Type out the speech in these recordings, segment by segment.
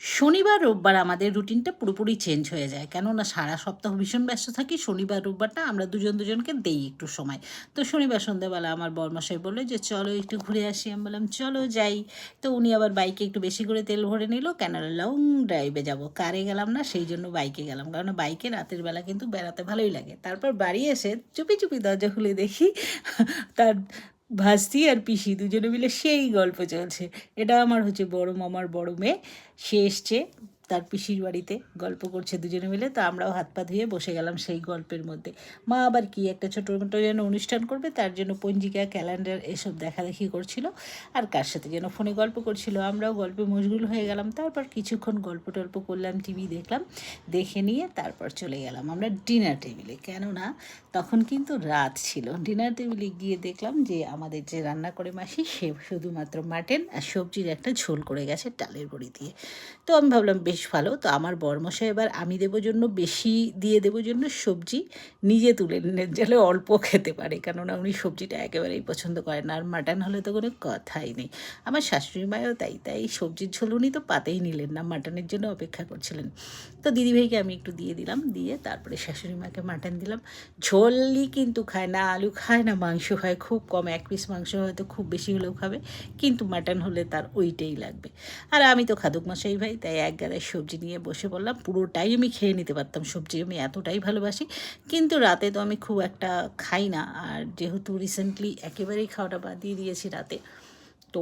শনিবার রোববার আমাদের রুটিনটা পুরোপুরি চেঞ্জ হয়ে যায়, কেননা সারা সপ্তাহ ভীষণ ব্যস্ত থাকি। শনিবার রোববারটা আমরা দুজনকে দেই একটু সময়। তো শনিবার সন্ধ্যাবেলা আমার বরমশাই বললো যে চলো একটু ঘুরে আসি। আমি বললাম চলো যাই। তো উনি আবার বাইকে একটু বেশি করে তেল ভরে নিল, কেননা লং ড্রাইভে যাব, কারে গেলাম না, সেই জন্য বাইকে গেলাম, কারণ বাইকে রাতের বেলা কিন্তু বেড়াতে ভালোই লাগে। তারপর বাড়ি এসে চুপি চুপি দরজা খুলে দেখি তার ভাস্তি আর পিসি দুজনে মিলে সেই গল্প চলছে। এটা আমার হচ্ছে বড় মামার বড় মেয়ে, সে এসছে তার পিসির বাড়িতে, গল্প করছে দুজনে মিলে। তো আমরাও হাত পা ধুয়ে বসে গেলাম সেই গল্পের মধ্যে। মা আবার কি একটা ছোটো মোটো যেন অনুষ্ঠান করবে, তার জন্য পঞ্জিকা ক্যালেন্ডার এসব দেখাদেখি করছিল, আর কার সাথে যেন ফোনে গল্প করছিল। আমরাও গল্পে মশগুল হয়ে গেলাম। তারপর কিছুক্ষণ গল্প টল্প করলাম, টিভি দেখলাম, দেখে নিয়ে তারপর চলে গেলাম আমরা ডিনার টেবিলে, কেননা তখন কিন্তু রাত ছিল। ডিনার টেবিলে গিয়ে দেখলাম যে আমাদের যে রান্না করে মাসি, সে শুধুমাত্র মাটন আর সবজির একটা ঝোল করে গেছে ডালের বড়ি দিয়ে। তো আমি ভাবলাম বেশ ভালো। তো আমার বরমশাই এবার আমি দেবো জন্য বেশি দিয়ে দেবো জন্য সবজি নিজে তুলে নিলেন, যাতে অল্প খেতে পারে, কেননা উনি সবজিটা একেবারেই পছন্দ করেন না। আর মাটন হলে তো কোনো কথাই নেই। আমার শাশুড়ি মায়ও তাই তাই সবজির ঝোল উনি তো পাতেই নিলেন না, মাটনের জন্য অপেক্ষা করছিলেন। তো দিদিভাইকে আমি একটু দিয়ে দিলাম, দিয়ে তারপরে শাশুড়ি মাকে মাটন দিলাম। ঝোলই কিন্তু খায় না, আলু খায় না, মাংস খায় খুব কম, এক পিস মাংস হয়তো খুব বেশি হলেও খাবে, কিন্তু মাটন হলে তার ওইটাই লাগবে। আর আমি তো খাদক মশাই ভাই, তাই এক গাদায় সবজি নিয়ে বসে পড়লাম। পুরোটাই আমি খেয়ে নিতে পারতাম, সবজি আমি এতটাই ভালোবাসি। কিন্তু রাতে তো আমি খুব একটা খাই না, আর যেহেতু রিসেন্টলি একেবারেই খাওয়াটা বাদ দিয়ে দিয়েছি রাতে, তো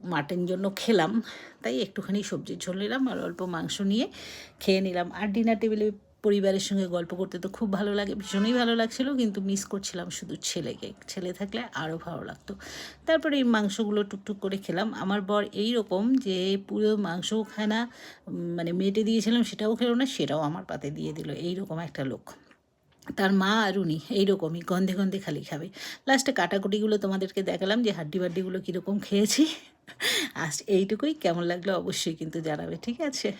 মাটন জন্য খেলাম, তাই একটুখানি সবজির ঝোল নিলাম আর অল্প মাংস নিয়ে খেয়ে নিলাম। আর ডিনার টেবিলে পরিবারের সঙ্গে গল্প করতে তো খুব ভালো লাগে, ভীষণই ভালো লাগছিলো, কিন্তু মিস করছিলাম শুধু ছেলেকে। ছেলে থাকলে আরও ভালো লাগতো। তারপরে এই মাংসগুলো টুকটুক করে খেলাম। আমার বর এই রকম যে পুরো মাংসও খায় না, মানে মেটে দিয়েছিলাম সেটাও খেলো না, সেটাও আমার পাতে দিয়ে দিল, এইরকম একটা লোক। তার মা আর উনি এইরকমই গন্ধে গন্ধে খালি খাবে। লাস্টে কাটাকুটিগুলো তোমাদেরকে দেখালাম যে হাড্ডি বাড্ডিগুলো কীরকম খেয়েছি। আজ এইটুকুই, কেমন লাগলো অবশ্যই কিন্তু জানাবে, ঠিক আছে?